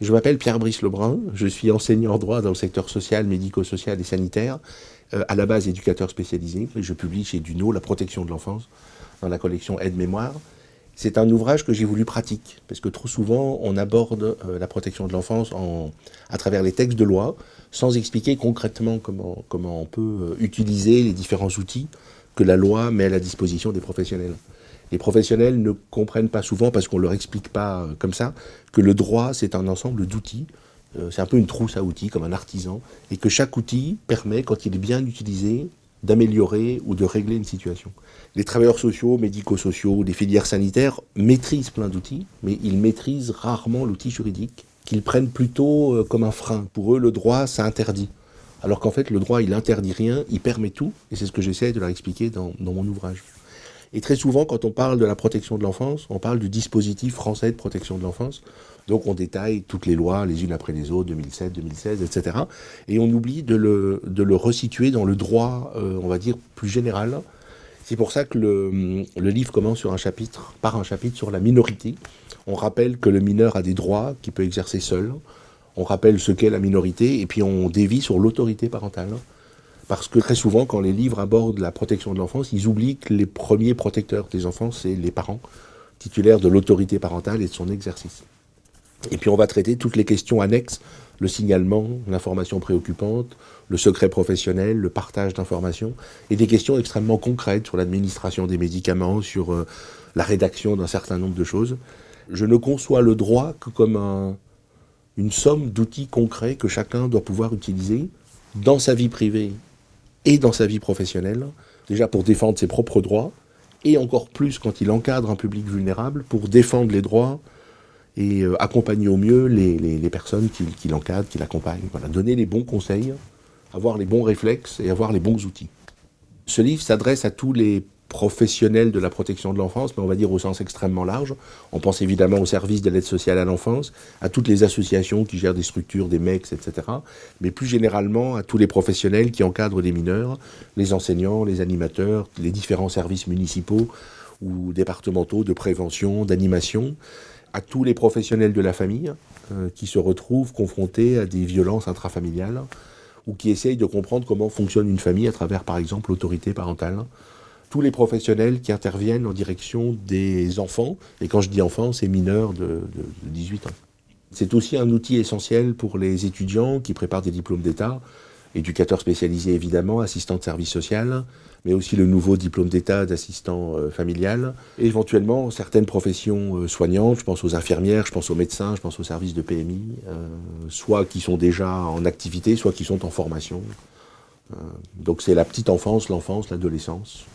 Je m'appelle Pierre-Brice Lebrun, je suis enseignant en droit dans le secteur social, médico-social et sanitaire, à la base éducateur spécialisé. Je publie chez Duno La protection de l'enfance dans la collection Aide-Mémoire. C'est un ouvrage que j'ai voulu pratique, parce que trop souvent on aborde la protection de l'enfance à travers les textes de loi, sans expliquer concrètement comment on peut utiliser les différents outils que la loi met à la disposition des professionnels. Les professionnels ne comprennent pas souvent, parce qu'on ne leur explique pas comme ça, que le droit, c'est un ensemble d'outils. C'est un peu une trousse à outils, comme un artisan, et que chaque outil permet, quand il est bien utilisé, d'améliorer ou de régler une situation. Les travailleurs sociaux, médico-sociaux, les filières sanitaires maîtrisent plein d'outils, mais ils maîtrisent rarement l'outil juridique, qu'ils prennent plutôt comme un frein. Pour eux, le droit, ça interdit. Alors qu'en fait, le droit, il interdit rien, il permet tout, et c'est ce que j'essaie de leur expliquer dans mon ouvrage. Et très souvent, quand on parle de la protection de l'enfance, on parle du dispositif français de protection de l'enfance. Donc on détaille toutes les lois, les unes après les autres, 2007, 2016, etc. Et on oublie de le resituer dans le droit, on va dire, plus général. C'est pour ça que le livre commence par un chapitre sur la minorité. On rappelle que le mineur a des droits qu'il peut exercer seul. On rappelle ce qu'est la minorité, et puis on dévie sur l'autorité parentale. Parce que très souvent, quand les livres abordent la protection de l'enfance, ils oublient que les premiers protecteurs des enfants, c'est les parents, titulaires de l'autorité parentale et de son exercice. Et puis on va traiter toutes les questions annexes, le signalement, l'information préoccupante, le secret professionnel, le partage d'informations, et des questions extrêmement concrètes sur l'administration des médicaments, sur la rédaction d'un certain nombre de choses. Je ne conçois le droit que comme une somme d'outils concrets que chacun doit pouvoir utiliser dans sa vie privée et dans sa vie professionnelle, déjà pour défendre ses propres droits, et encore plus quand il encadre un public vulnérable, pour défendre les droits et accompagner au mieux les personnes qui l'encadrent, qui l'accompagnent. Voilà, donner les bons conseils, avoir les bons réflexes et avoir les bons outils. Ce livre s'adresse à tous les professionnels de la protection de l'enfance, mais on va dire au sens extrêmement large. On pense évidemment au service de l'aide sociale à l'enfance, à toutes les associations qui gèrent des structures, des MECS, etc. Mais plus généralement à tous les professionnels qui encadrent les mineurs, les enseignants, les animateurs, les différents services municipaux ou départementaux de prévention, d'animation, à tous les professionnels de la famille qui se retrouvent confrontés à des violences intrafamiliales ou qui essayent de comprendre comment fonctionne une famille à travers, par exemple, l'autorité parentale. Tous les professionnels qui interviennent en direction des enfants, et quand je dis enfants, c'est mineurs de 18 ans. C'est aussi un outil essentiel pour les étudiants qui préparent des diplômes d'État, éducateurs spécialisés évidemment, assistants de service social, mais aussi le nouveau diplôme d'État d'assistant familial, et éventuellement certaines professions soignantes, je pense aux infirmières, je pense aux médecins, je pense aux services de PMI, soit qui sont déjà en activité, soit qui sont en formation. Donc c'est la petite enfance, l'enfance, l'adolescence.